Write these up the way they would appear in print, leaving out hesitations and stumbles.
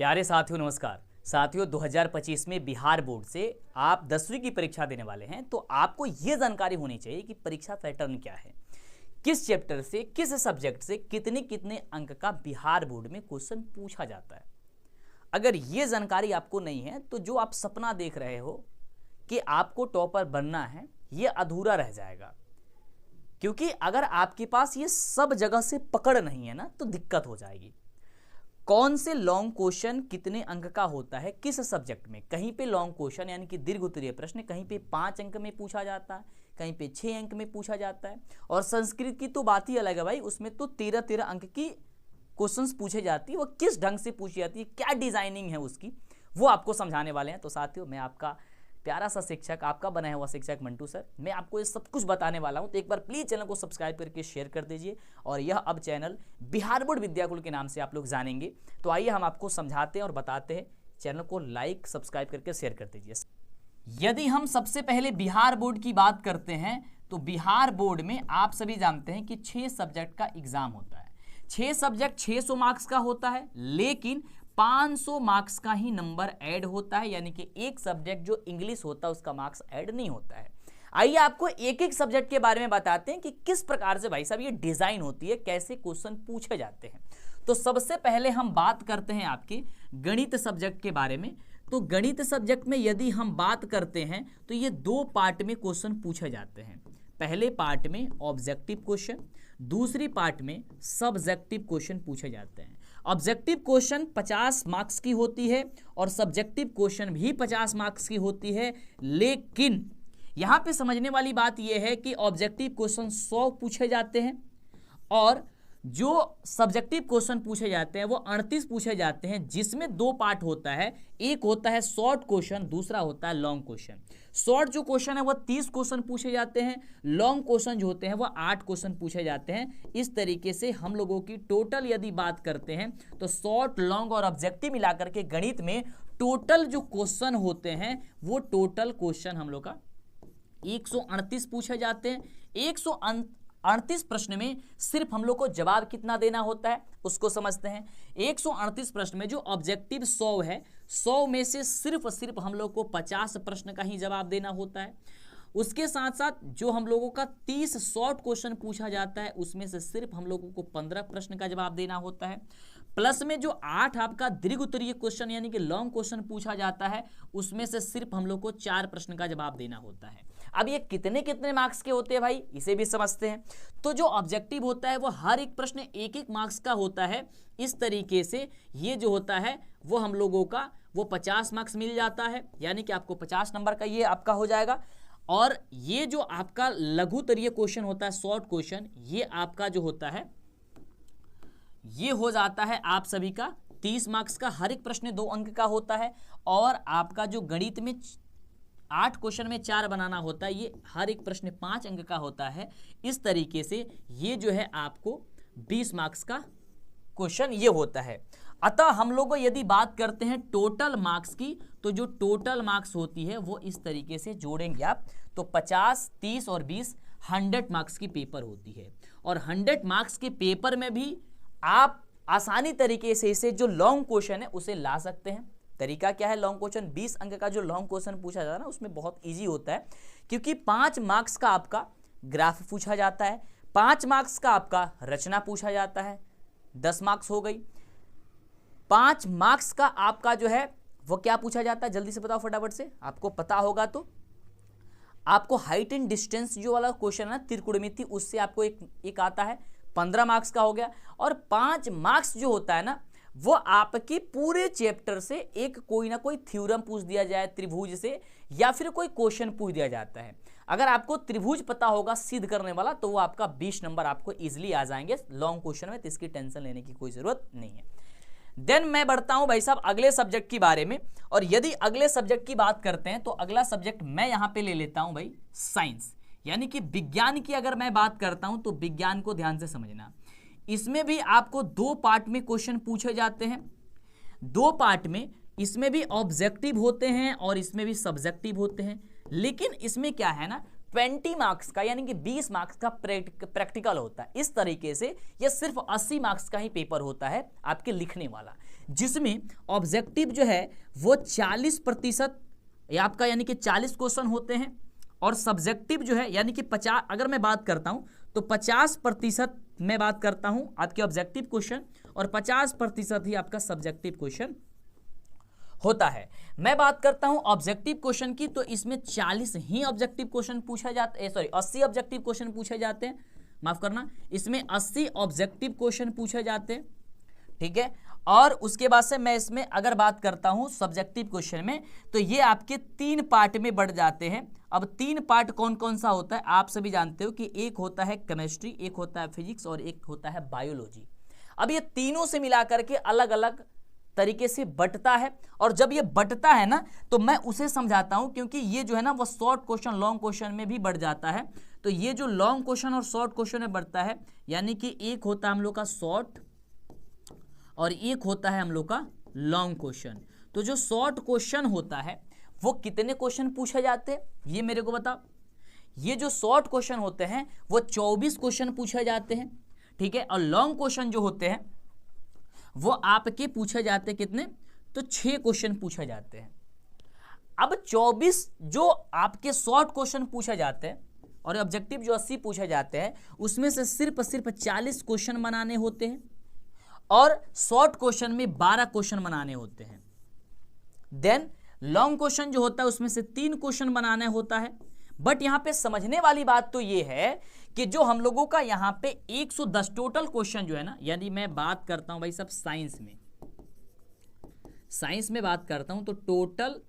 प्यारे साथियों नमस्कार। साथियों 2025 में बिहार बोर्ड से आप 10वीं की परीक्षा देने वाले हैं, तो आपको यह जानकारी होनी चाहिए कि परीक्षा पैटर्न क्या है, किस चैप्टर से किस सब्जेक्ट से कितने कितने अंक का बिहार बोर्ड में क्वेश्चन पूछा जाता है। अगर यह जानकारी आपको नहीं है तो जो आप सपना देख रहे हो कि आपको टॉपर बनना है, यह अधूरा रह जाएगा। क्योंकि अगर आपके पास ये सब जगह से पकड़ नहीं है ना, तो दिक्कत हो जाएगी। कौन से लॉन्ग क्वेश्चन कितने अंक का होता है किस सब्जेक्ट में, कहीं पे लॉन्ग क्वेश्चन यानी कि दीर्घ उत्तरीय प्रश्न कहीं पे 5 अंक में पूछा जाता है, कहीं पे 6 अंक में पूछा जाता है। और संस्कृत की तो बात ही अलग है भाई, उसमें तो 13-13 अंक की क्वेश्चंस पूछे जाती है। वो किस ढंग से पूछी जाती है, क्या डिजाइनिंग है उसकी, वो आपको समझाने वाले हैं। तो साथियों, मैं आपका प्यारा सा शिक्षक, आपका बनाया हुआ शिक्षक मंटू सर, मैं आपको ये सब कुछ बताने वाला हूं। तो एक बार प्लीज चैनल को सब्सक्राइब करके शेयर कर दीजिए। और यह अब चैनल बिहार बोर्ड विद्याकुल के नाम से आप लोग जानेंगे। तो आइए हम आपको समझाते हैं और बताते हैं। चैनल को लाइक सब्सक्राइब करके शेयर कर दीजिए। यदि हम सबसे पहले बिहार बोर्ड की बात करते हैं, तो बिहार बोर्ड में आप सभी जानते हैं कि 6 सब्जेक्ट का एग्जाम होता है। 6 सब्जेक्ट 600 मार्क्स का होता है, लेकिन 500 मार्क्स का ही नंबर ऐड होता है। यानी कि एक सब्जेक्ट जो इंग्लिश होता है उसका मार्क्स ऐड नहीं होता है। आइए आपको एक एक सब्जेक्ट के बारे में बताते हैं कि किस प्रकार से भाई साहब ये डिजाइन होती है, कैसे क्वेश्चन पूछे जाते हैं। तो सबसे पहले हम बात करते हैं आपके गणित सब्जेक्ट के बारे में। तो गणित सब्जेक्ट में यदि हम बात करते हैं तो ये 2 पार्ट में क्वेश्चन पूछे जाते हैं। पहले पार्ट में ऑब्जेक्टिव क्वेश्चन, दूसरी पार्ट में सब्जेक्टिव क्वेश्चन पूछे जाते हैं। ऑब्जेक्टिव क्वेश्चन 50 मार्क्स की होती है और सब्जेक्टिव क्वेश्चन भी 50 मार्क्स की होती है। लेकिन यहां पे समझने वाली बात यह है कि ऑब्जेक्टिव क्वेश्चन 100 पूछे जाते हैं और जो सब्जेक्टिव क्वेश्चन पूछे जाते हैं वो 38 पूछे जाते हैं, जिसमें 2 पार्ट होता है। एक होता है शॉर्ट क्वेश्चन, दूसरा होता है लॉन्ग क्वेश्चन। शॉर्ट जो क्वेश्चन है वो 30 क्वेश्चन पूछे जाते हैं, लॉन्ग क्वेश्चन जो होते हैं वो 8 क्वेश्चन पूछे जाते हैं। इस तरीके से हम लोगों की टोटल यदि बात करते हैं तो शॉर्ट, लॉन्ग और ऑब्जेक्टिव मिलाकर के गणित में टोटल जो क्वेश्चन होते हैं वो टोटल क्वेश्चन हम लोग का 138 पूछे जाते हैं। 138 प्रश्न में सिर्फ हम लोग को जवाब कितना देना होता है उसको समझते हैं। 138 प्रश्न में जो ऑब्जेक्टिव 100 है, 100 में से सिर्फ हम लोग को 50 प्रश्न का ही जवाब देना होता है। उसके साथ साथ जो हम लोगों का 30 शॉर्ट क्वेश्चन पूछा जाता है, उसमें से सिर्फ हम लोगों को 15 प्रश्न का जवाब देना होता है। प्लस में जो 8 आपका दीर्घ उत्तरीय क्वेश्चन यानी कि लॉन्ग क्वेश्चन पूछा जाता है, उसमें से सिर्फ हम लोग को 4 प्रश्न का जवाब देना होता है। अब ये कितने कितने मार्क्स के होते हैं भाई, इसे भी समझते हैं। तो जो ऑब्जेक्टिव होता है वो हर एक प्रश्न 1-1 मार्क्स का होता है। इस तरीके से ये जो होता है वो हम लोगों का वो 50 मार्क्स मिल जाता है, यानी कि आपको 50 नंबर का ये आपका हो जाएगा। और ये जो आपका लघु उत्तरीय क्वेश्चन होता है, शॉर्ट क्वेश्चन, ये आपका जो होता है ये हो जाता है आप सभी का 30 मार्क्स का। हर एक प्रश्न 2 अंक का होता है। और आपका जो गणित में 8 क्वेश्चन में 4 बनाना होता है, ये हर एक प्रश्न 5 अंक का होता है। इस तरीके से ये जो है आपको 20 मार्क्स का क्वेश्चन ये होता है। अतः हम लोग यदि बात करते हैं टोटल मार्क्स की, तो जो टोटल मार्क्स होती है वो इस तरीके से जोड़ेंगे आप, तो 50, 30 और 20 100 मार्क्स की पेपर होती है। और 100 मार्क्स के पेपर में भी आप आसानी तरीके से इसे जो लॉन्ग क्वेश्चन है उसे ला सकते हैं। तरीका क्या है, लॉन्ग क्वेश्चन 20 अंक का जो लॉन्ग क्वेश्चन पूछा जाता है ना, उसमें बहुत इजी होता है। क्योंकि 5 मार्क्स का आपका ग्राफ पूछा जाता है, 5 मार्क्स का आपका रचना पूछा जाता है, 10 मार्क्स हो गई। 5 मार्क्स का आपका जो है वो क्या पूछा जाता है, जल्दी से बताओ फटाफट से, आपको पता होगा तो। आपको हाइट एंड डिस्टेंस जो वाला क्वेश्चन है ना, त्रिकोणमिति, उससे आपको एक आता है, 15 मार्क्स का हो गया। और 5 मार्क्स जो होता है ना, वो आपके पूरे चैप्टर से एक कोई ना कोई थ्योरम पूछ दिया जाए त्रिभुज से, या फिर कोई क्वेश्चन पूछ दिया जाता है। अगर आपको त्रिभुज पता होगा सिद्ध करने वाला, तो वो आपका 20 नंबर आपको इजीली आ जाएंगे लॉन्ग क्वेश्चन में। तो इसकी टेंशन लेने की कोई जरूरत नहीं है। देन मैं बढ़ता हूं भाई साहब अगले सब्जेक्ट की बारे में। और यदि अगले सब्जेक्ट की बात करते हैं तो अगला सब्जेक्ट मैं यहां पे ले लेता हूं भाई साइंस, यानी कि विज्ञान की अगर मैं बात करता हूं तो विज्ञान को ध्यान से समझना। इसमें भी आपको 2 पार्ट में क्वेश्चन पूछे जाते हैं। 2 पार्ट में, इसमें भी ऑब्जेक्टिव होते हैं और इसमें भी सब्जेक्टिव होते हैं। लेकिन इसमें क्या है ना, 20 मार्क्स का यानी कि 20 मार्क्स का प्रैक्टिकल होता है। इस तरीके से यह सिर्फ 80 मार्क्स का ही पेपर होता है आपके लिखने वाला। जिसमें ऑब्जेक्टिव जो है वो 40% आपका यानी कि 40 क्वेश्चन होते हैं, और सब्जेक्टिव जो है यानी कि 50, अगर मैं बात करता हूं तो 50% मैं बात करता हूं आपके ऑब्जेक्टिव क्वेश्चन और 50% ही आपका सब्जेक्टिव क्वेश्चन होता है। मैं बात करता हूं ऑब्जेक्टिव क्वेश्चन की, तो इसमें 40 ही ऑब्जेक्टिव क्वेश्चन पूछा जाता है, सॉरी 80 ऑब्जेक्टिव क्वेश्चन पूछे जाते हैं, माफ करना, इसमें 80 ऑब्जेक्टिव क्वेश्चन पूछे जाते हैं, ठीक है। और उसके बाद से मैं इसमें अगर बात करता हूं सब्जेक्टिव क्वेश्चन में, तो ये आपके 3 पार्ट में बढ़ जाते हैं। अब 3 पार्ट कौन कौन सा होता है आप सभी जानते हो कि एक होता है केमिस्ट्री, एक होता है फिजिक्स और एक होता है बायोलॉजी। अब ये तीनों से मिलाकर के अलग अलग तरीके से बंटता है, और जब ये बंटता है ना तो मैं उसे समझाता हूं, क्योंकि ये जो है ना वो शॉर्ट क्वेश्चन लॉन्ग क्वेश्चन में भी बढ़ जाता है। तो ये जो लॉन्ग क्वेश्चन और शॉर्ट क्वेश्चन में बढ़ता है, यानी कि एक होता है हम लोग का शॉर्ट और एक होता है हम लोग का लॉन्ग क्वेश्चन। तो जो शॉर्ट क्वेश्चन होता है वो कितने क्वेश्चन पूछे जाते हैं ये मेरे को बताओ। ये जो शॉर्ट क्वेश्चन होते हैं वो 24 क्वेश्चन पूछे जाते हैं, ठीक है। और लॉन्ग क्वेश्चन जो होते हैं वो आपके पूछे जाते हैं कितने, तो 6 क्वेश्चन पूछे जाते हैं। अब 24 जो आपके शॉर्ट क्वेश्चन पूछे जाते हैं और ऑब्जेक्टिव जो 80 पूछे जाते हैं, उसमें से सिर्फ 40 क्वेश्चन बनाने होते हैं, और शॉर्ट क्वेश्चन में 12 क्वेश्चन बनाने होते हैं। देन लॉन्ग क्वेश्चन जो होता है उसमें से 3 क्वेश्चन बनाना होता है। बट यहां पे समझने वाली बात तो ये है कि जो हम लोगों का यहां पे 110 टोटल क्वेश्चन जो है ना, यानी मैं बात करता हूं भाई सब साइंस में बात करता हूं तो टोटल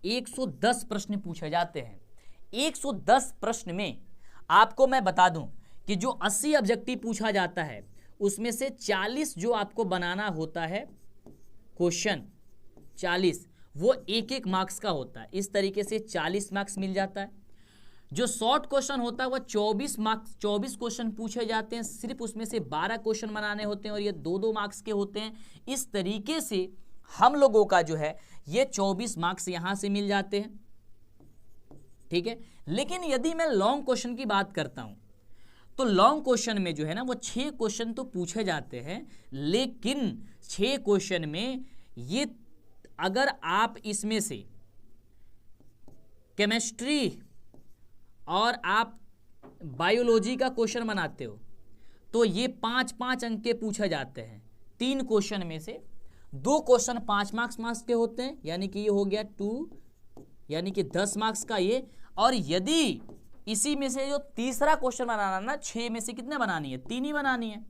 110 प्रश्न पूछे जाते हैं। 110 प्रश्न में आपको मैं बता दूं कि जो 80 ऑब्जेक्टिव पूछा जाता है उसमें से 40 जो आपको बनाना होता है क्वेश्चन, 40 वो एक मार्क्स का होता है। इस तरीके से 40 मार्क्स मिल जाता है। जो शॉर्ट क्वेश्चन होता है वो 24 क्वेश्चन पूछे जाते हैं, सिर्फ उसमें से 12 क्वेश्चन बनाने होते हैं और ये 2 मार्क्स के होते हैं। इस तरीके से हम लोगों का जो है ये 24 मार्क्स यहां से मिल जाते हैं, ठीक है। लेकिन यदि मैं लॉन्ग क्वेश्चन की बात करता हूं तो लॉन्ग क्वेश्चन में जो है ना वो 6 क्वेश्चन तो पूछे जाते हैं, लेकिन 6 क्वेश्चन में ये अगर आप इसमें से केमिस्ट्री और आप बायोलॉजी का क्वेश्चन बनाते हो तो ये 5-5 अंक के पूछे जाते हैं। 3 क्वेश्चन में से 2 क्वेश्चन 5 मार्क्स के होते हैं, यानी कि ये हो गया 2, यानी कि 10 मार्क्स का ये। और यदि इसी में से जो तीसरा क्वेश्चन बनाना ना, 6 में से कितने बनानी है, 3 ही बनानी है।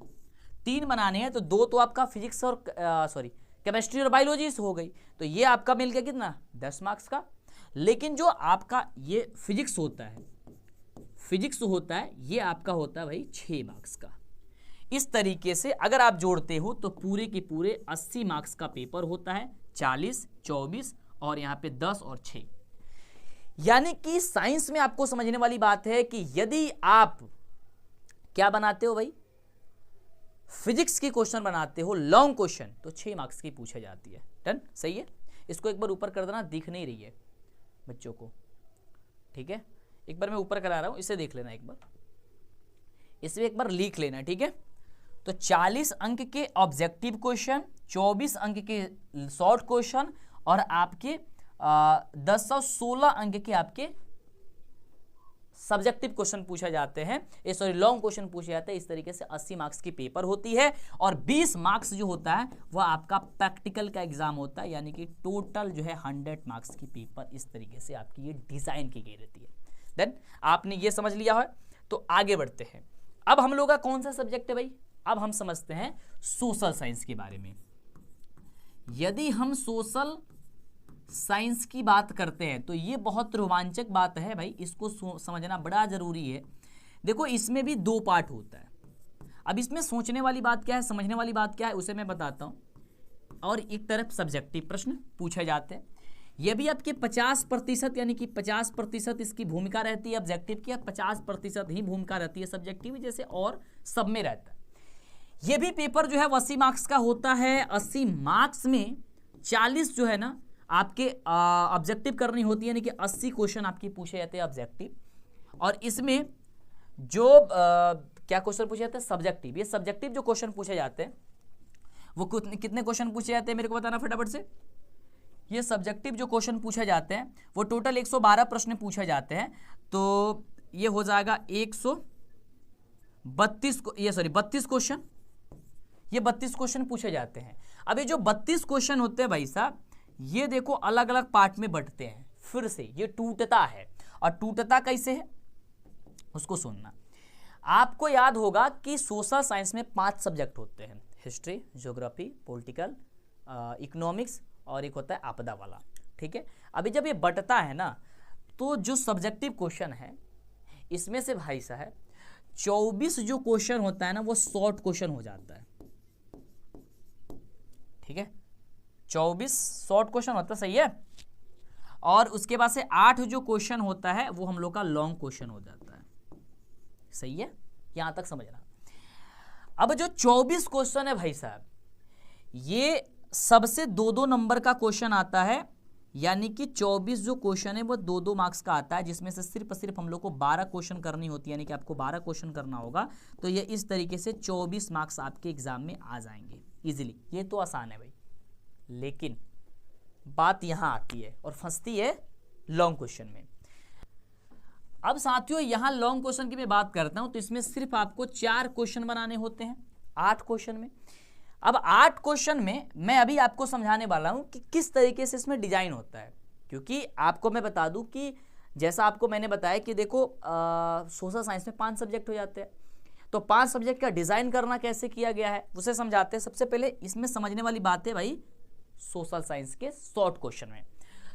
3 बनाने हैं तो 2 तो आपका फिजिक्स और केमिस्ट्री और बायोलॉजी से हो गई, तो ये आपका मिल गया कितना, 10 मार्क्स का। लेकिन जो आपका ये फिजिक्स होता है ये आपका होता है भाई 6 मार्क्स का। इस तरीके से अगर आप जोड़ते हो तो पूरे के पूरे 80 मार्क्स का पेपर होता है। 40, 24 और यहाँ पे 10 और 6। यानी कि साइंस में आपको समझने वाली बात है कि यदि आप क्या बनाते हो भाई, फिजिक्स की क्वेश्चन बनाते हो लॉन्ग क्वेश्चन, तो 6 मार्क्स की पूछे जाती है। डन, सही है। इसको एक बार ऊपर कर देना, दिख नहीं रही है बच्चों को, ठीक है। एक बार मैं ऊपर करा रहा हूं, इसे देख लेना एक बार, इसे एक बार लिख लेना, ठीक है। तो 40 अंक के ऑब्जेक्टिव क्वेश्चन, 24 अंक के शॉर्ट क्वेश्चन और आपके 10 और 16 अंक के आपके सब्जेक्टिव क्वेश्चन पूछे जाते हैं, लॉन्ग क्वेश्चन पूछे जाते हैं। इस तरीके से 80 मार्क्स की पेपर होती है और 20 मार्क्स जो होता है वह आपका प्रैक्टिकल का एग्जाम होता है, यानी कि टोटल जो है 100 मार्क्स की पेपर इस तरीके से आपकी ये डिजाइन की गई रहती है। देन आपने ये समझ लिया है, तो आगे बढ़ते हैं। अब हम लोग का कौन सा सब्जेक्ट है भाई, अब हम समझते हैं सोशल साइंस के बारे में। यदि हम सोशल साइंस की बात करते हैं तो ये बहुत रोमांचक बात है भाई, इसको समझना बड़ा जरूरी है। देखो इसमें भी 2 पार्ट होता है। अब इसमें सोचने वाली बात क्या है, समझने वाली बात क्या है, उसे मैं बताता हूं। और एक तरफ सब्जेक्टिव प्रश्न पूछे जाते हैं। ये भी आपके 50%, यानी कि 50% इसकी भूमिका रहती है ऑब्जेक्टिव की, 50% ही भूमिका रहती है सब्जेक्टिव, जैसे और सब में रहता है। ये भी पेपर जो है 80 मार्क्स का होता है। 80 मार्क्स में 40 जो है ना आपके ऑब्जेक्टिव करनी होती है, यानी कि 80 क्वेश्चन आपकी पूछे जाते हैं ऑब्जेक्टिव। और इसमें जो क्या क्वेश्चन पूछे जाते हैं, सब्जेक्टिव। ये सब्जेक्टिव जो क्वेश्चन पूछे जाते हैं वो कितने क्वेश्चन पूछे जाते हैं मेरे को बताना फटाफट से। ये सब्जेक्टिव जो क्वेश्चन पूछे जाते हैं वो टोटल 112 प्रश्न पूछे जाते हैं, तो ये हो जाएगा 132 32 क्वेश्चन, ये 32 क्वेश्चन पूछे जाते हैं। अब ये जो 32 क्वेश्चन होते हैं भाई साहब, ये देखो अलग अलग पार्ट में बंटते हैं, फिर से ये टूटता है, और टूटता कैसे है उसको सुनना। आपको याद होगा कि सोशल साइंस में 5 सब्जेक्ट होते हैं, हिस्ट्री, ज्योग्राफी, पॉलिटिकल, इकोनॉमिक्स और एक होता है आपदा वाला, ठीक है। अभी जब ये बंटता है ना, तो जो सब्जेक्टिव क्वेश्चन है इसमें से भाई साहब 24 जो क्वेश्चन होता है ना वो शॉर्ट क्वेश्चन हो जाता है, ठीक है। 24 शॉर्ट क्वेश्चन होता है, सही है। और उसके बाद से 8 जो क्वेश्चन होता है वो हम लोग का लॉन्ग क्वेश्चन हो जाता है, सही है, यहां तक समझना। अब जो 24 क्वेश्चन है भाई साहब, ये सबसे 2-2 नंबर का क्वेश्चन आता है, यानी कि 24 जो क्वेश्चन है वो 2-2 मार्क्स का आता है, जिसमें से सिर्फ हम लोग को 12 क्वेश्चन करनी होती है, यानी कि आपको 12 क्वेश्चन करना होगा। तो ये इस तरीके से 24 मार्क्स आपके एग्जाम में आ जाएंगे इजीली। ये तो आसान है भाई, लेकिन बात यहां आती है और फंसती है लॉन्ग क्वेश्चन में। अब साथियों यहां लॉन्ग क्वेश्चन की मैं बात करता हूं, तो इसमें सिर्फ आपको 4 क्वेश्चन बनाने होते हैं 8 क्वेश्चन में। अब 8 क्वेश्चन में मैं अभी आपको समझाने वाला हूं कि किस तरीके से इसमें डिजाइन होता है, क्योंकि आपको मैं बता दूं कि जैसा आपको मैंने बताया कि देखो सोशल साइंस में 5 सब्जेक्ट हो जाते हैं, तो 5 सब्जेक्ट का डिजाइन करना कैसे किया गया है उसे समझाते हैं। सबसे पहले इसमें समझने वाली बात है भाई सोशल साइंस के शॉर्ट क्वेश्चन में।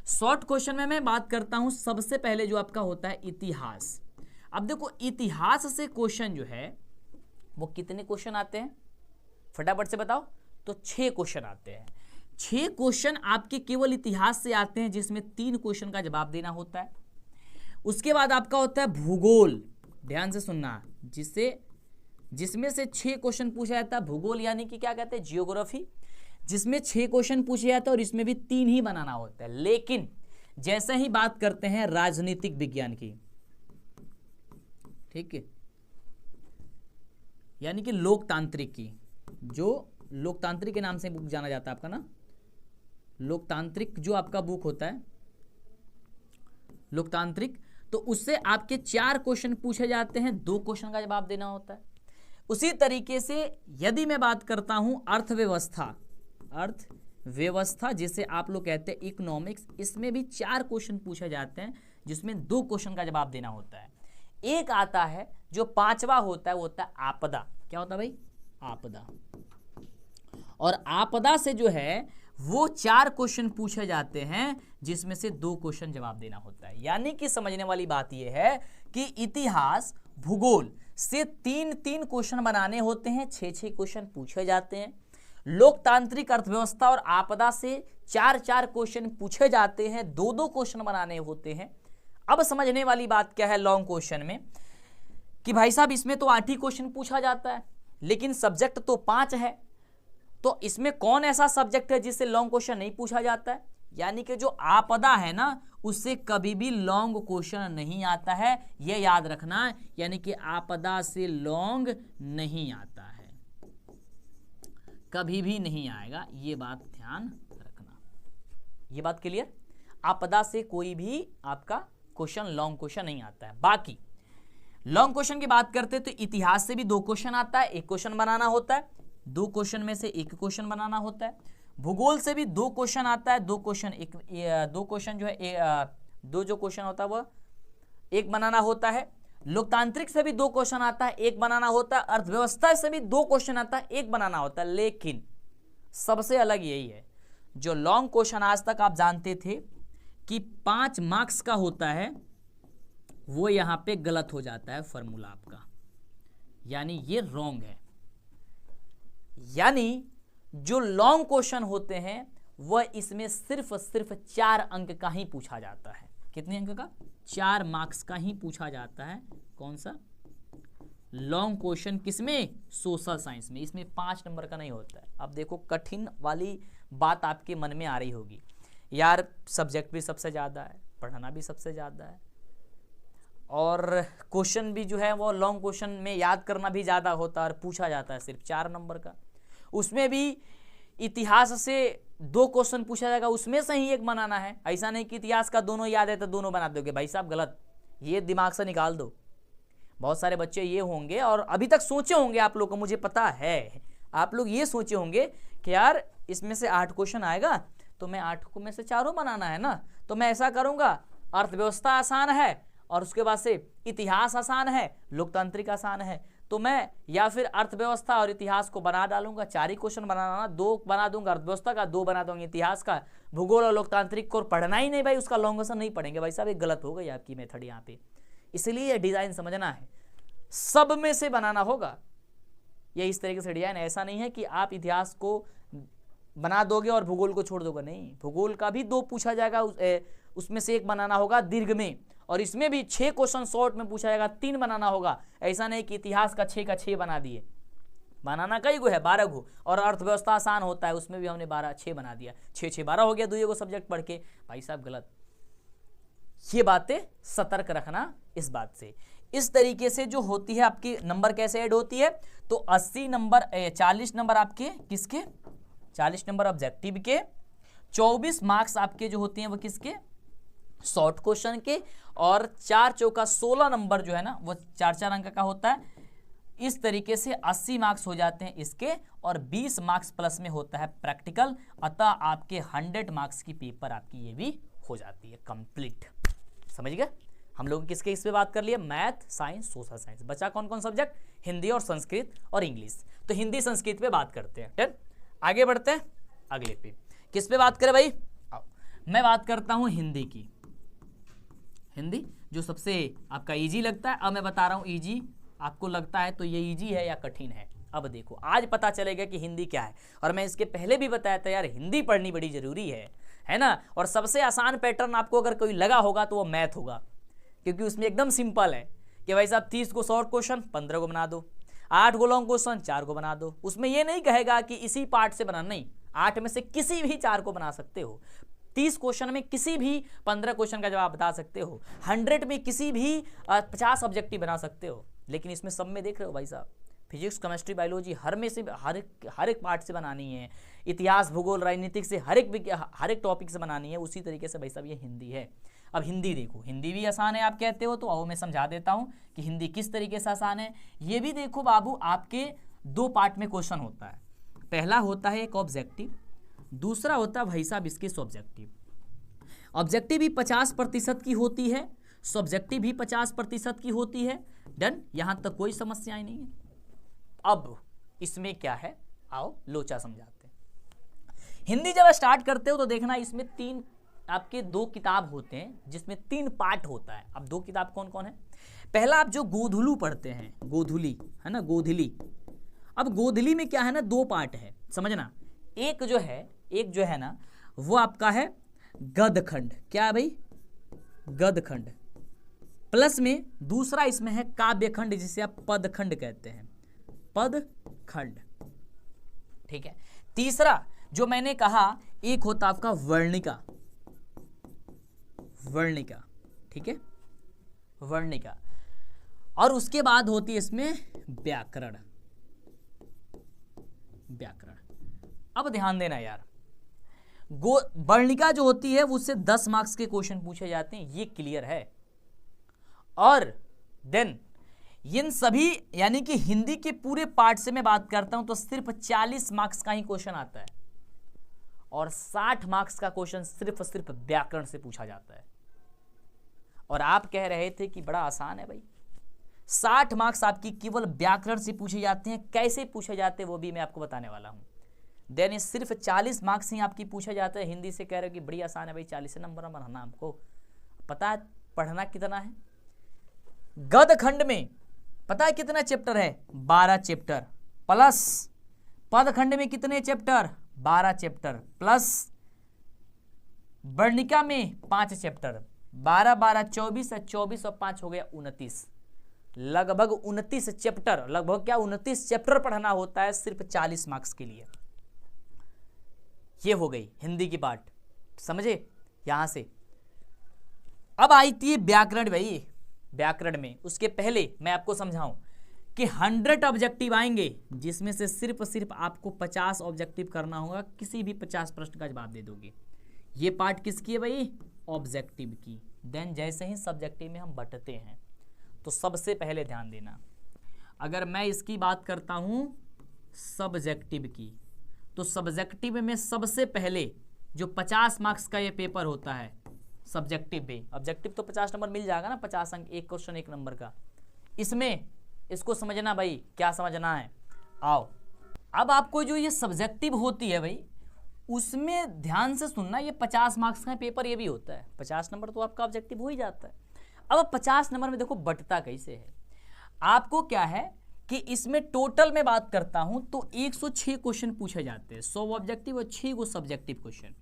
शॉर्ट क्वेश्चन में मैं बात करता हूं सबसे पहले जो आपका होता है इतिहास। अब देखो इतिहास से क्वेश्चन जो है वो कितने क्वेश्चन आते हैं फटाफट से बताओ, तो 6 क्वेश्चन आते हैं। 6 क्वेश्चन आपके केवल इतिहास से आते हैं, जिसमें 3 क्वेश्चन का जवाब देना होता है। उसके बाद आपका होता है भूगोल, ध्यान से सुनना, जिसमें से 6 क्वेश्चन पूछा जाता है। भूगोल यानी कि क्या कहते हैं, जियोग्राफी, जिसमें 6 क्वेश्चन पूछे जाते हैं और इसमें भी 3 ही बनाना होता है। लेकिन जैसे ही बात करते हैं राजनीतिक विज्ञान की, ठीक है, यानी कि लोकतांत्रिक की, जो लोकतांत्रिक के नाम से बुक जाना जाता है आपका ना, लोकतांत्रिक जो आपका बुक होता है लोकतांत्रिक, तो उससे आपके 4 क्वेश्चन पूछे जाते हैं, 2 क्वेश्चन का जवाब देना होता है। उसी तरीके से यदि मैं बात करता हूं अर्थव्यवस्था जिसे आप लोग कहते हैं इकोनॉमिक्स, इसमें भी 4 क्वेश्चन पूछे जाते हैं, जिसमें 2 क्वेश्चन का जवाब देना होता है। एक आता है जो 5वां होता है, वो होता है आपदा। क्या होता है भाई, आपदा। और आपदा से जो है वो 4 क्वेश्चन पूछे जाते हैं, जिसमें से 2 क्वेश्चन जवाब देना होता है। यानी कि समझने वाली बात यह है कि इतिहास भूगोल से 3-3 क्वेश्चन बनाने होते हैं, 6-6 क्वेश्चन पूछे जाते हैं। लोकतांत्रिक, अर्थव्यवस्था और आपदा से 4-4 क्वेश्चन पूछे जाते हैं, 2-2 क्वेश्चन बनाने होते हैं। अब समझने वाली बात क्या है लॉन्ग क्वेश्चन में, कि भाई साहब इसमें तो 8 ही क्वेश्चन पूछा जाता है, लेकिन सब्जेक्ट तो 5 है, तो इसमें कौन ऐसा सब्जेक्ट है जिससे लॉन्ग क्वेश्चन नहीं पूछा जाता है। यानी कि जो आपदा है ना, उससे कभी भी लॉन्ग क्वेश्चन नहीं आता है, यह याद रखना। यानी कि आपदा से लॉन्ग नहीं आता है, कभी भी नहीं आएगा, ये बात ध्यान रखना। ये बात क्लियर, आपदा से कोई भी आपका क्वेश्चन लॉन्ग क्वेश्चन नहीं आता है। बाकी लॉन्ग क्वेश्चन की बात करते तो इतिहास से भी 2 क्वेश्चन आता है, 1 क्वेश्चन बनाना होता है, 2 क्वेश्चन में से 1 क्वेश्चन बनाना होता है। भूगोल से भी 2 क्वेश्चन आता है, 2 क्वेश्चन जो है 2 जो क्वेश्चन होता है वह 1 बनाना होता है। लोकतांत्रिक से भी 2 क्वेश्चन आता है, 1 बनाना होता है। अर्थव्यवस्था से भी 2 क्वेश्चन आता है, 1 बनाना होता है। लेकिन सबसे अलग यही है, जो लॉन्ग क्वेश्चन आज तक आप जानते थे कि 5 मार्क्स का होता है, वो यहां पे गलत हो जाता है फॉर्मूला आपका, यानी ये रॉन्ग है। यानी जो लॉन्ग क्वेश्चन होते हैं वह इसमें सिर्फ 4 अंक का ही पूछा जाता है। कितने अंक का, 4 मार्क्स का ही पूछा जाता है। कौन सा लॉन्ग क्वेश्चन, किसमें, सोशल साइंस में। इसमें 5 नंबर का नहीं होता है। अब देखो कठिन वाली बात आपके मन में आ रही होगी, यार सब्जेक्ट भी सबसे ज़्यादा है, पढ़ना भी सबसे ज़्यादा है, और क्वेश्चन भी जो है वो लॉन्ग क्वेश्चन में याद करना भी ज़्यादा होता है, और पूछा जाता है सिर्फ 4 नंबर का। उसमें भी इतिहास से 2 क्वेश्चन पूछा जाएगा, उसमें से ही एक बनाना है। ऐसा नहीं कि इतिहास का दोनों याद है तो दोनों बना दोगे, भाई साहब गलत, ये दिमाग से निकाल दो। बहुत सारे बच्चे ये होंगे और अभी तक सोचे होंगे आप लोग को, मुझे पता है आप लोग ये सोचे होंगे कि यार इसमें से 8 क्वेश्चन आएगा तो मैं 8 को में से 4 बनाना है ना, तो मैं ऐसा करूंगा, अर्थव्यवस्था आसान है और उसके बाद से इतिहास आसान है, लोकतांत्रिक आसान है, तो मैं या फिर अर्थव्यवस्था और इतिहास को बना डालूंगा, 4 ही क्वेश्चन बनाना ना, 2 बना दूंगा अर्थव्यवस्था का, 2 बना दूंगा इतिहास का, भूगोल और लोकतांत्रिक को पढ़ना ही नहीं भाई, उसका लॉन्ग क्वेश्चन नहीं पढ़ेंगे भाई साहब, एक गलत हो गई आपकी मेथड यहाँ पे। इसलिए ये डिजाइन समझना है, सब में से बनाना होगा। ये इस तरीके से डिजाइन, ऐसा नहीं है कि आप इतिहास को बना दोगे और भूगोल को छोड़ दोगे, नहीं, भूगोल का भी 2 पूछा जाएगा, उसमें से 1 बनाना होगा दीर्घ में, और इसमें भी 6 क्वेश्चन शॉर्ट में पूछा जाएगा, 3 बनाना होगा। ऐसा नहीं कि इतिहास का 6 का 6 बना दिए, बनाना कई गो है, 12 गो, और अर्थव्यवस्था आसान होता है उसमें भी हमने 6 बना दिया, 6 6 12 हो गया 2 सब्जेक्ट पढ़ के, भाई साहब गलत। ये बातें सतर्क रखना इस बात से। इस तरीके से जो होती है आपकी नंबर कैसे ऐड होती है, तो 80 नंबर 40 नंबर आपके किसके, 40 नंबर ऑब्जेक्टिव के, 24 मार्क्स आपके जो होते हैं वो किसके, शॉर्ट क्वेश्चन के, और 4 चौका 16 नंबर जो है ना वो 4 अंक का होता है। इस तरीके से 80 मार्क्स हो जाते हैं इसके, और 20 मार्क्स प्लस में होता है प्रैक्टिकल, अतः आपके 100 मार्क्स की पेपर आपकी ये भी हो जाती है कंप्लीट। समझ गए, हम लोग किसके इस पे बात कर लिए, मैथ, साइंस, सोशल साइंस। बचा कौन कौन सब्जेक्ट, हिंदी और संस्कृत और इंग्लिश। तो हिंदी संस्कृत पे बात करते हैं, डन। आगे बढ़ते हैं अगले पे, किस पे बात करें भाई, आओ मैं बात करता हूं हिंदी की। हिंदी जो सबसे आपका इजी लगता है, अब मैं बता रहा हूं इजी आपको लगता है तो ये इजी है या कठिन है। अब देखो आज पता चलेगा कि हिंदी क्या है, और मैं इसके पहले भी बताया था यार हिंदी पढ़नी बड़ी जरूरी है ना। और सबसे आसान पैटर्न आपको अगर कोई लगा होगा तो वो मैथ होगा, क्योंकि उसमें एकदम सिंपल है कि भाई साहब 30 को शॉर्ट क्वेश्चन 15 को बना दो, 8 को लॉन्ग क्वेश्चन 4 को बना दो। उसमें ये नहीं कहेगा कि इसी पार्ट से बनाना, नहीं, 8 में से किसी भी 4 को बना सकते हो, 30 क्वेश्चन में किसी भी 15 क्वेश्चन का जवाब बता सकते हो, 100 में किसी भी 50 ऑब्जेक्टिव बना सकते हो। लेकिन इसमें सब में देख रहे हो भाई साहब, फिजिक्स, केमिस्ट्री, बायोलॉजी हर में से हर एक पार्ट से बनानी है, इतिहास, भूगोल, राजनीतिक से हर एक टॉपिक से बनानी है। उसी तरीके से भाई साहब ये हिंदी है। अब हिंदी देखो, हिंदी भी आसान है आप कहते हो, तो आओ मैं समझा देता हूँ कि हिंदी किस तरीके से आसान है। ये भी देखो बाबू, आपके 2 पार्ट में क्वेश्चन होता है। पहला होता है एक ऑब्जेक्टिव, दूसरा होता है भाई साहब इसके सब्जेक्टिव। ऑब्जेक्टिव भी 50% की होती है, सब्जेक्टिव भी 50% की होती है। डन, यहां तक कोई समस्या ही नहीं है। अब इसमें क्या है, आओ लोचा समझाते हैं। हिंदी जब स्टार्ट करते हो तो देखना इसमें 3 आपके 2 किताब होते हैं, जिसमें 3 पार्ट होता है। अब 2 किताब कौन कौन है, पहला आप जो गोधुलू पढ़ते हैं, गोधुली है ना, गोधुली। अब गोधुली में क्या है ना, 2 पार्ट है, समझना। एक जो है ना वो आपका है गद्यखंड, क्या है भाई, गद्यखंड, प्लस में दूसरा इसमें है काव्यखंड, जिसे आप पदखंड कहते हैं, पदखंड, ठीक है। तीसरा जो मैंने कहा एक होता आपका वर्णिका, वर्णिका, ठीक है, वर्णिका। और उसके बाद होती है इसमें व्याकरण, व्याकरण। अब ध्यान देना यार, वर्णिका जो होती है उससे 10 मार्क्स के क्वेश्चन पूछे जाते हैं, ये क्लियर है। और देन इन सभी यानी कि हिंदी के पूरे पार्ट से मैं बात करता हूं तो सिर्फ 40 मार्क्स का ही क्वेश्चन आता है, और 60 मार्क्स का क्वेश्चन सिर्फ व्याकरण से पूछा जाता है। और आप कह रहे थे कि बड़ा आसान है भाई, 60 मार्क्स आपकी केवल व्याकरण से पूछे जाते हैं। कैसे पूछे जाते हैं वो भी मैं आपको बताने वाला हूं। देन सिर्फ 40 मार्क्स ही आपकी पूछा जाता है। हिंदी से कह रहे हो कि बड़ी आसान है भाई, 40 नंबर बनाना, हमको पता है पढ़ना कितना है। गद्यखंड में पता है कितना चैप्टर है, 12 चैप्टर, प्लस पदखंड में कितने चैप्टर, 12 चैप्टर, प्लस वर्णिका में 5 चैप्टर, 12 12 24 और 24 और 5 हो गया 29, लगभग 29 चैप्टर, लगभग क्या 29 चैप्टर पढ़ना होता है सिर्फ 40 मार्क्स के लिए। ये हो गई हिंदी की पार्ट, समझे यहां से। अब आई थी व्याकरण भाई, व्याकरण में उसके पहले मैं आपको समझाऊं कि 100 ऑब्जेक्टिव आएंगे जिसमें से सिर्फ आपको 50 ऑब्जेक्टिव करना होगा, किसी भी 50 प्रश्न का जवाब दे दोगे। ये पार्ट किसकी है भाई? ऑब्जेक्टिव की। देन जैसे ही सब्जेक्टिव में हम बंटते हैं तो सबसे पहले ध्यान देना, अगर मैं इसकी बात करता हूं सब्जेक्टिव की, तो सब्जेक्टिव में सबसे पहले जो 50 मार्क्स का ये पेपर होता है सब्जेक्टिव में, ऑब्जेक्टिव तो 50 नंबर मिल जाएगा ना, 50 अंक, एक क्वेश्चन 1 नंबर का। इसमें इसको समझना भाई, क्या समझना है, आओ। अब आपको जो ये सब्जेक्टिव होती है भाई, उसमें ध्यान से सुनना, ये 50 मार्क्स का पेपर ये भी होता है, 50 नंबर तो आपका ऑब्जेक्टिव हो ही जाता है। अब 50 नंबर में देखो बंटता कैसे है। आपको क्या है कि इसमें टोटल में बात करता हूं तो 106 क्वेश्चन पूछे जाते हैं, 100 ऑब्जेक्टिव और 6 सब्जेक्टिव क्वेश्चन।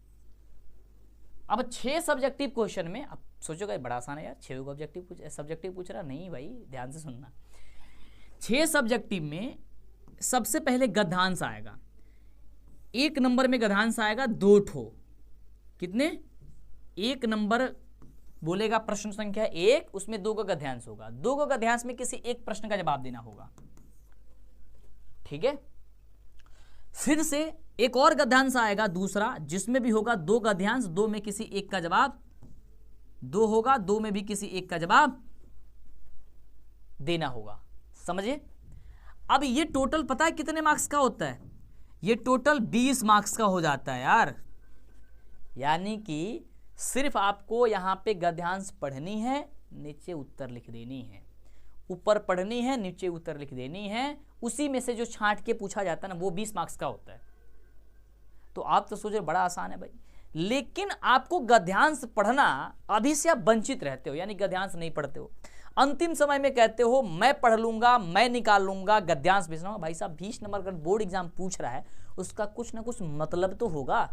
अब 6 सब्जेक्टिव क्वेश्चन में, अब सोचोगे बड़ा आसान है यार, 6 ऑब्जेक्टिव सब्जेक्टिव पूछ रहा, नहीं भाई, ध्यान से सुनना। 6 सब्जेक्टिव में सबसे पहले गद्यांश आएगा, 1 नंबर में गद्यांश आएगा 2 ठो। कितने? 1 नंबर बोलेगा प्रश्न संख्या 1, उसमें 2 का गद्यांश होगा, 2 का गद्यांश में किसी एक प्रश्न का जवाब देना होगा, ठीक है। फिर से एक और गद्यांश आएगा दूसरा, जिसमें भी होगा 2 गद्यांश, 2 में किसी एक का जवाब, 2 होगा, 2 में भी किसी एक का जवाब देना होगा, समझे। अब ये टोटल पता है कितने मार्क्स का होता है? ये टोटल 20 मार्क्स का हो जाता है यार। यानी कि सिर्फ आपको यहां पे गद्यांश पढ़नी है, नीचे उत्तर लिख देनी है, ऊपर पढ़नी है, नीचे उत्तर लिख देनी है, उसी में से जो छांट के पूछा जाता है ना, वो 20 मार्क्स का होता है। तो आप तो सोचो बड़ा आसान है भाई, लेकिन आपको गद्यांश पढ़ना, अभी से आप वंचित रहते हो, यानी गद्यांश नहीं पढ़ते हो, अंतिम समय में कहते हो मैं पढ़ लूंगा, मैं निकाल लूंगा, गद्यांश भेजना। भाई साहब 20 नंबर का बोर्ड एग्जाम पूछ रहा है, उसका कुछ ना कुछ मतलब तो होगा।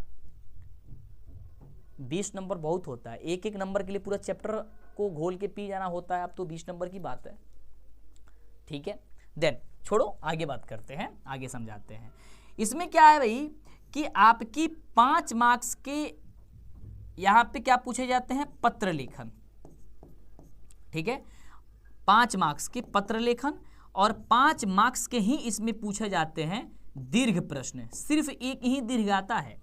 20 नंबर बहुत होता है, एक एक नंबर के लिए पूरा चैप्टर को घोल के पी जाना होता है, अब तो 20 नंबर की बात है, ठीक है। देन छोड़ो, आगे बात करते हैं, आगे समझाते हैं। इसमें क्या है भाई कि आपकी 5 मार्क्स के यहां पे क्या पूछे जाते हैं? पत्र लेखन, ठीक है। 5 मार्क्स के पत्र लेखन और 5 मार्क्स के ही इसमें पूछे जाते हैं दीर्घ प्रश्न। सिर्फ एक ही दीर्घ आता है,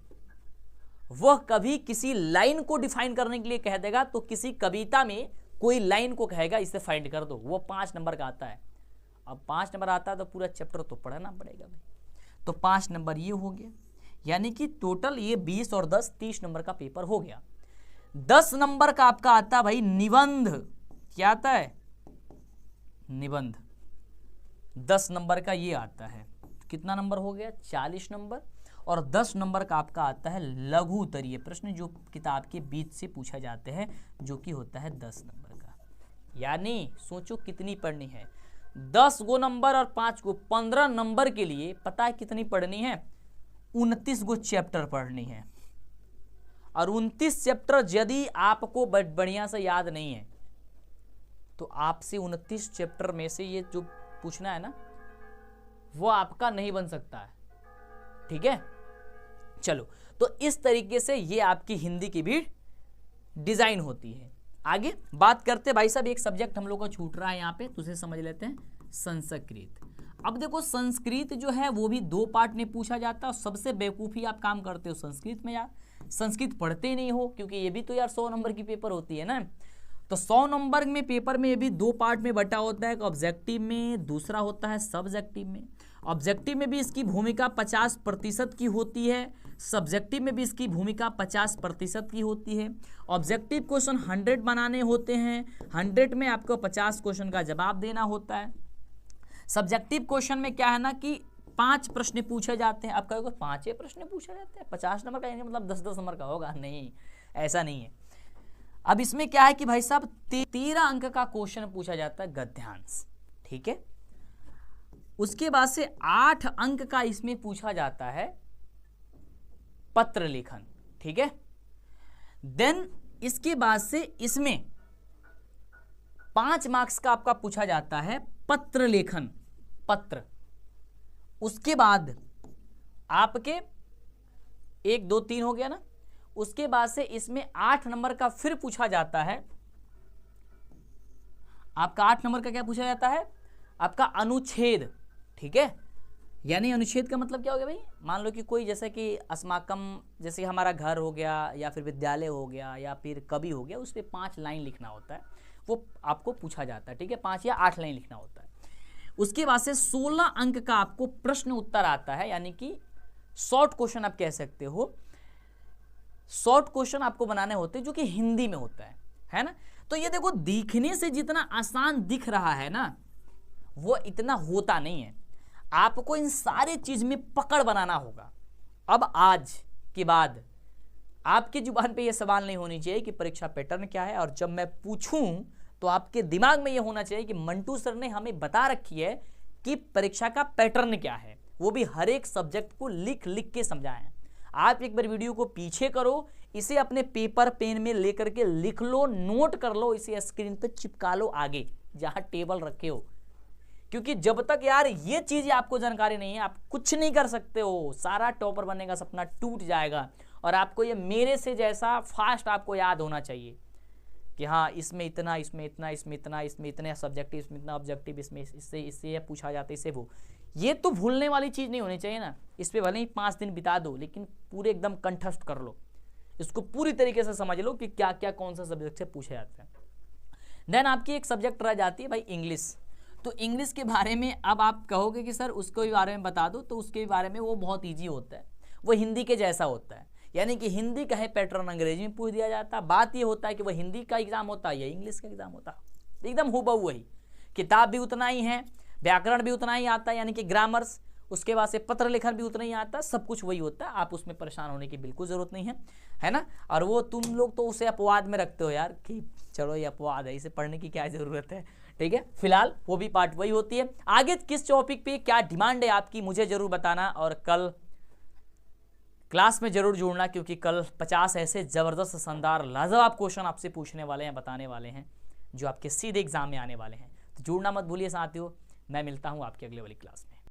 वह कभी किसी लाइन को डिफाइन करने के लिए कह देगा, तो किसी कविता में कोई लाइन को कहेगा इसे फाइंड कर दो, वो 5 नंबर का आता है। अब 5 नंबर आता है तो पूरा चैप्टर तो पढ़ना पड़ेगा भाई, तो 5 नंबर ये हो गया, यानी कि टोटल ये 20 और 10 30 नंबर का पेपर हो गया। 10 नंबर का आपका आता है भाई निबंध। क्या आता है? निबंध। 10 नंबर का ये आता है, कितना नंबर हो गया? 40 नंबर। और 10 नंबर का आपका आता है लघु उत्तरीय प्रश्न, जो किताब के बीच से पूछा जाते हैं, जो कि होता है 10 नंबर का। यानी सोचो कितनी पढ़नी है, 10 गो नंबर और 5 गो, 15 नंबर के लिए पता है कितनी पढ़नी है? 29 गो चैप्टर पढ़नी है। और 29 चैप्टर यदि आपको बढ़िया से याद नहीं है तो आपसे 29 चैप्टर में से ये जो पूछना है ना, वो आपका नहीं बन सकता है, ठीक है। चलो, तो इस तरीके से ये आपकी हिंदी की भी डिजाइन होती है। आगे बात करते भाई साहब, एक सब्जेक्ट हम लोग को छूट रहा है यहाँ पे, तो उसे समझ लेते हैं, संस्कृत। अब देखो संस्कृत जो है वो भी 2 पार्ट में पूछा जाता है, और सबसे बेवकूफ़ी आप काम करते हो संस्कृत में यार, संस्कृत पढ़ते ही नहीं हो, क्योंकि ये भी तो यार 100 नंबर की पेपर होती है ना। तो 100 नंबर में पेपर में ये भी 2 पार्ट में बटा होता है, एक ऑब्जेक्टिव में, दूसरा होता है सब्जेक्टिव में। ऑब्जेक्टिव में भी इसकी भूमिका 50% की होती है, सब्जेक्टिव में भी इसकी भूमिका 50% की होती है। ऑब्जेक्टिव क्वेश्चन 100 बनाने होते हैं, 100 में आपको 50 क्वेश्चन का जवाब देना होता है। सब्जेक्टिव क्वेश्चन में क्या है ना कि 5 प्रश्न पूछे जाते हैं। अब कहोगे 5 प्रश्न पूछे जाते हैं, 50 नंबर का मतलब 10-10 नंबर का होगा? नहीं, ऐसा नहीं है। अब इसमें क्या है कि भाई साहब 13 अंक का क्वेश्चन पूछा जाता है गद्यांश, ठीक है। उसके बाद से 8 अंक का इसमें पूछा जाता है पत्र लेखन, ठीक है। देन इसके बाद से इसमें 5 मार्क्स का आपका पूछा जाता है पत्र लेखन, पत्र। उसके बाद आपके 1 2 3 हो गया ना, उसके बाद से इसमें 8 नंबर का फिर पूछा जाता है, आपका 8 नंबर का क्या पूछा जाता है? आपका अनुच्छेद, ठीक है। यानी अनुच्छेद का मतलब क्या हो गया भाई, मान लो कि कोई जैसे कि अस्माकम, जैसे हमारा घर हो गया या फिर विद्यालय हो गया या फिर कवि हो गया, उस पर 5 लाइन लिखना होता है, वो आपको पूछा जाता है, ठीक है। 5 या 8 लाइन लिखना होता है। उसके बाद से 16 अंक का आपको प्रश्न उत्तर आता है, यानी कि शॉर्ट क्वेश्चन आप कह सकते हो। शॉर्ट क्वेश्चन आपको बनाने होते हैं जो कि हिंदी में होता है ना। तो ये देखो, दिखने से जितना आसान दिख रहा है ना, वो इतना होता नहीं है। आपको इन सारे चीज में पकड़ बनाना होगा। अब आज के बाद आपकी जुबान पे ये सवाल नहीं होनी चाहिए कि परीक्षा पैटर्न क्या है, और जब मैं पूछूं तो आपके दिमाग में ये होना चाहिए कि मंटू सर ने हमें बता रखी है कि परीक्षा का पैटर्न क्या है, वो भी हर एक सब्जेक्ट को लिख लिख के समझाएं। आप एक बार वीडियो को पीछे करो, इसे अपने पेपर पेन में लेकर के लिख लो, नोट कर लो, इसे स्क्रीन पे चिपका लो आगे जहां टेबल रखे हो, क्योंकि जब तक यार ये चीजें आपको जानकारी नहीं है, आप कुछ नहीं कर सकते हो। सारा टॉपर बनने का सपना टूट जाएगा। और आपको ये मेरे से जैसा फास्ट आपको याद होना चाहिए कि हाँ, इसमें इतना, इसमें इतना, इसमें इतना, इसमें इतने सब्जेक्टिव, इसमें इतना ऑब्जेक्टिव, इसमें इससे ये पूछा जाता है, इससे वो। ये तो भूलने वाली चीज़ नहीं होनी चाहिए ना। इस पर भले ही 5 दिन बिता दो, लेकिन पूरे एकदम कंठस्थ कर लो, इसको पूरी तरीके से समझ लो कि क्या क्या कौन सा सब्जेक्ट से पूछा जाता है। देन आपकी एक सब्जेक्ट रह जाती है भाई इंग्लिश। तो इंग्लिश के बारे में अब आप कहोगे कि सर उसको भी बारे में बता दो, तो उसके बारे में वो बहुत ईजी होता है, वो हिंदी के जैसा होता है। यानी कि हिंदी का है पैटर्न अंग्रेजी में पूछ दिया जाता है। बात ये होता है कि वह हिंदी का एग्जाम होता है या इंग्लिश का एग्जाम होता है, एकदम हुबहू वही। किताब भी उतना ही है, व्याकरण भी उतना ही आता है, यानी कि ग्रामर्स, उसके बाद से पत्र लेखन भी उतना ही आता है, सब कुछ वही होता है। आप उसमें परेशान होने की बिल्कुल ज़रूरत नहीं है ना। और वो तुम लोग तो उसे अपवाद में रखते हो यार कि चलो ये अपवाद है, इसे पढ़ने की क्या ज़रूरत है, ठीक है। फिलहाल वो भी पार्ट वही होती है। आगे किस टॉपिक पे क्या डिमांड है आपकी, मुझे जरूर बताना, और कल क्लास में जरूर जुड़ना, क्योंकि कल 50 ऐसे ज़बरदस्त, शानदार, लाजवाब क्वेश्चन आपसे पूछने वाले हैं, बताने वाले हैं, जो आपके सीधे एग्जाम में आने वाले हैं। तो जुड़ना मत भूलिए साथियों। मैं मिलता हूँ आपकी अगले वाली क्लास में।